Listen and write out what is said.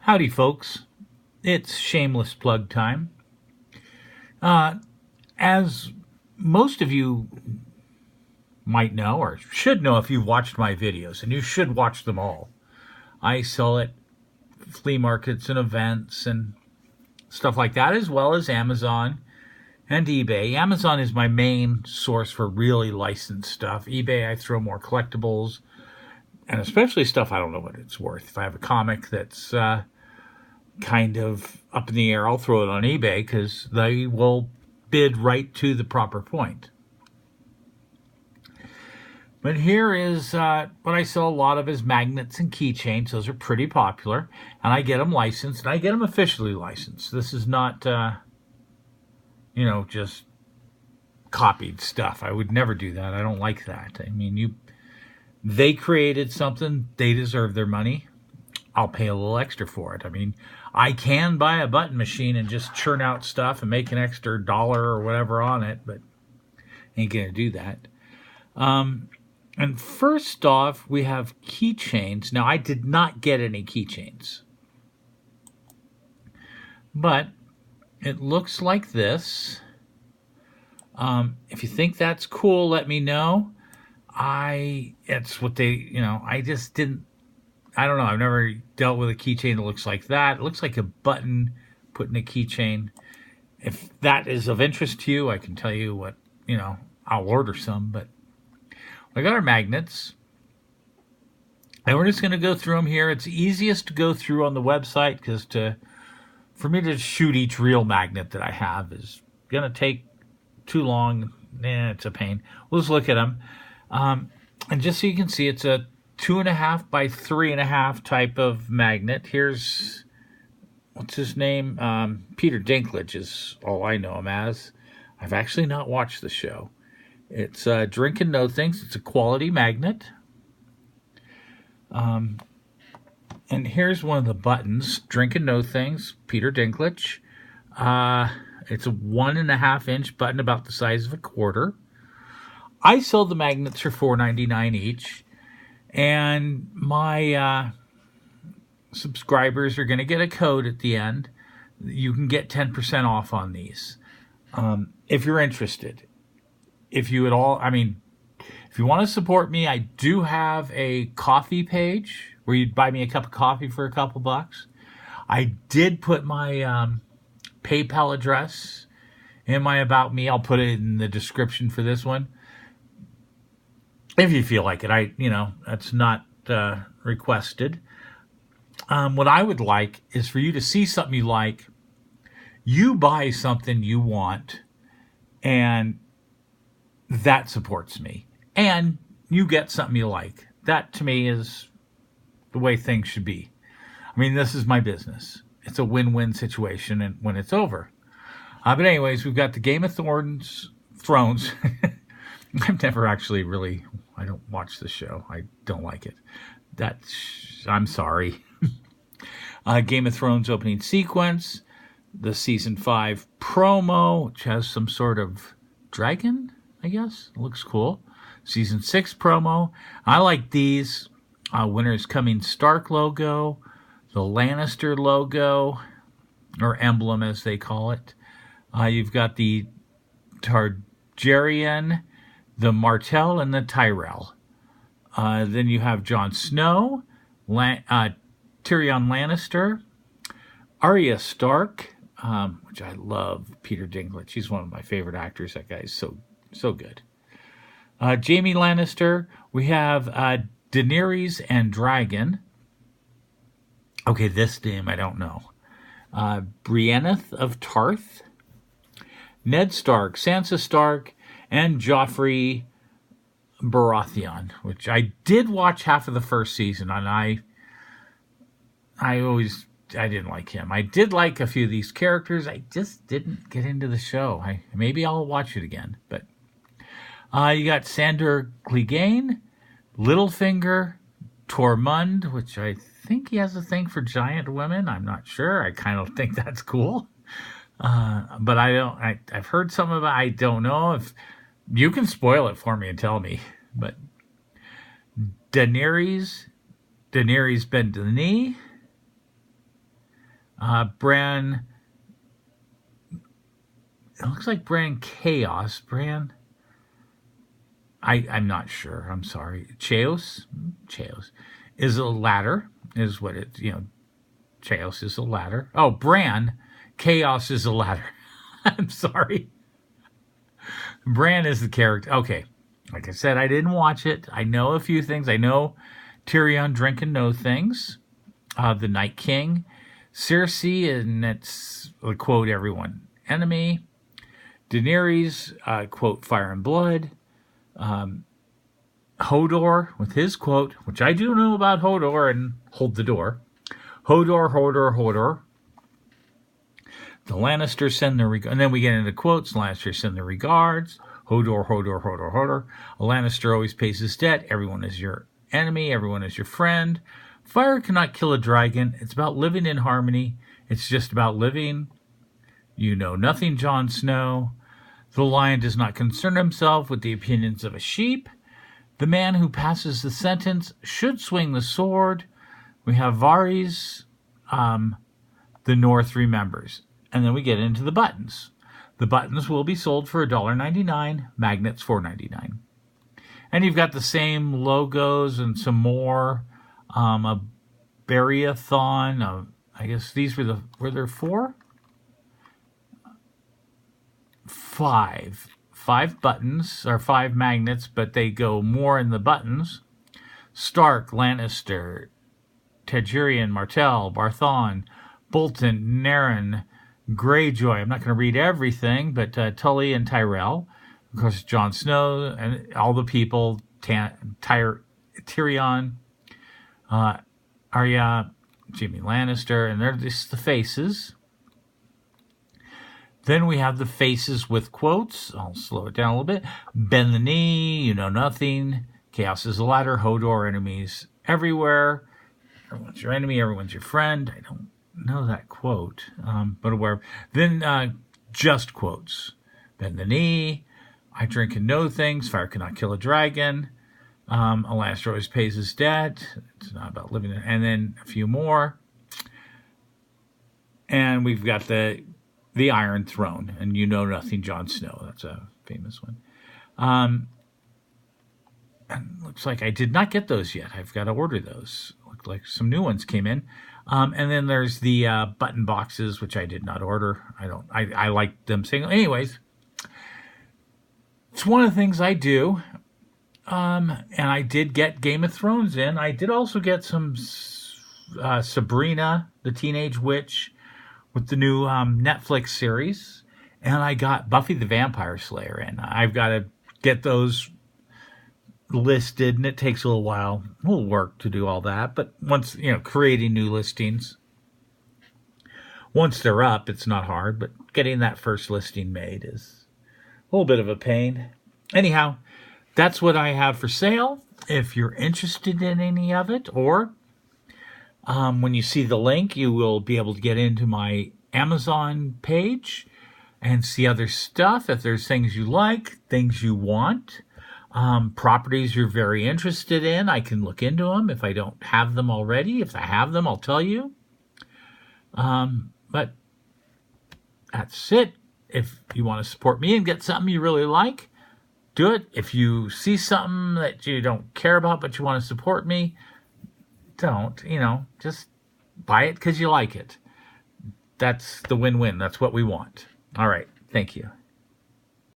Howdy, folks. It's shameless plug time. As most of you might know, or should know if you've watched my videos, and you should watch them all, I sell at flea markets and events and stuff like that, as well as Amazon and eBay. Amazon is my main source for really licensed stuff. eBay, I throw more collectibles, and especially stuff I don't know what it's worth. If I have a comic that's kind of up in the air, I'll throw it on eBay because they will bid right to the proper point. But here is what I sell a lot of is magnets and keychains. Those are pretty popular, and I get them licensed, and I get them officially licensed. This is not, just copied stuff. I would never do that. I don't like that. I mean, they created something. They deserve their money. I'll pay a little extra for it. I mean, I can buy a button machine and just churn out stuff and make an extra $1 or whatever on it, but ain't going to do that. And first off, we have keychains. Now, I did not get any keychains, but it looks like this. If you think that's cool, let me know. It's what they, I just didn't, I don't know. I've never dealt with a keychain that looks like that. It looks like a button put in a keychain. If that is of interest to you, I can tell you what, I'll order some. But I got our magnets. And we're just going to go through them here. It's easiest to go through on the website because for me to shoot each real magnet that I have is going to take too long. It's a pain. We'll just look at them. And just so you can see, it's a 2.5 by 3.5 type of magnet. Here's, what's his name? Peter Dinklage is all I know him as. I've actually not watched the show. It's Drink and Know Things. It's a quality magnet. And here's one of the buttons. Drink and Know Things, Peter Dinklage. It's a 1.5 inch button about the size of a quarter. I sell the magnets for $4.99 each. And my subscribers are going to get a code at the end. You can get 10% off on these. If you're interested. If you want to support me, I do have a coffee page where you'd buy me a cup of coffee for a couple bucks. I did put my PayPal address in my About Me. I'll put it in the description for this one. If you feel like it, that's not requested. What I would like is for you to see something you like, you buy something you want, and that supports me. And you get something you like. That, to me, is the way things should be. I mean, this is my business. It's a win-win situation and when it's over. But anyways, we've got the Game of Thrones. I've never actually really... I don't watch the show. I don't like it. I'm sorry. Game of Thrones opening sequence. The Season 5 promo, which has some sort of dragon, I guess. It looks cool. Season 6 promo. I like these. Winter's Coming Stark logo. The Lannister logo, or emblem as they call it. You've got the Targaryen, the Martell, and the Tyrell. Then you have Jon Snow, Tyrion Lannister, Arya Stark, which I love, Peter Dinklage. He's one of my favorite actors. That guy is so good. Jaime Lannister. We have Daenerys and Dragon. Okay, this name I don't know. Brienne of Tarth, Ned Stark, Sansa Stark, and Joffrey Baratheon, which I did watch half of the first season, and I didn't like him. I did like a few of these characters. I just didn't get into the show. Maybe I'll watch it again. But you got Sandor Clegane, Littlefinger, Tormund, which I think he has a thing for giant women. I'm not sure. I kind of think that's cool. But I've heard some of it. I don't know if you can spoil it for me and tell me. But Daenerys Ben Denis, Bran, it looks like Bran Chaos. Bran, I'm not sure. I'm sorry. Chaos is a ladder, is what it, Chaos is a ladder. Oh, Bran, Chaos is a ladder. I'm sorry. Bran is the character. Okay. Like I said, I didn't watch it. I know a few things. I know Tyrion drinking know things. The Night King. Cersei, and that's a quote, everyone enemy. Daenerys, quote, fire and blood. Hodor with his quote, which I do know about Hodor, and hold the door. Hodor. The Lannisters send their regards. And then we get into quotes. Lannisters send their regards. Hodor. A Lannister always pays his debt. Everyone is your enemy. Everyone is your friend. Fire cannot kill a dragon. It's about living in harmony. It's just about living. You know nothing, Jon Snow. The lion does not concern himself with the opinions of a sheep. The man who passes the sentence should swing the sword. We have Varys. The North remembers. And then we get into the buttons. The buttons will be sold for $1.99, magnets $4.99. And you've got the same logos and some more. A Berry-a-thon. I guess these were there 4? 5. 5 buttons, or 5 magnets, but they go more in the buttons. Stark, Lannister, Targaryen, Martell, Barthon, Bolton, Naren, Greyjoy. I'm not going to read everything, but Tully and Tyrell. Of course, Jon Snow and all the people, Tyrion, Arya, Jaime Lannister, and they're just the faces. Then we have the faces with quotes. I'll slow it down a little bit. Bend the knee, you know nothing. Chaos is a ladder. Hodor, enemies everywhere. Everyone's your enemy, everyone's your friend. I don't know that quote, but aware. Then just quotes. Bend the knee. I drink and know things. Fire cannot kill a dragon. A Lannister always pays his debt. It's not about living. And then a few more. And we've got the Iron Throne. And you know nothing, Jon Snow. That's a famous one. And looks like I did not get those yet. I've got to order those. Looked like some new ones came in. And then there's the button boxes, which I did not order. I like them saying, anyways, it's one of the things I do. And I did get Game of Thrones in. I did also get some Sabrina, the Teenage Witch, with the new Netflix series. And I got Buffy the Vampire Slayer in. I've got to get those listed, and it takes a little while, a little work to do all that. But once, creating new listings, once they're up, it's not hard. But getting that first listing made is a little bit of a pain. Anyhow, that's what I have for sale. If you're interested in any of it, or when you see the link, you will be able to get into my Amazon page and see other stuff. If there's things you like, things you want, properties you're very interested in, I can look into them if I don't have them already. If I have them, I'll tell you. But that's it. If you want to support me and get something you really like, do it. If you see something that you don't care about but you want to support me, don't. Just buy it because you like it. That's the win-win. That's what we want. All right. Thank you.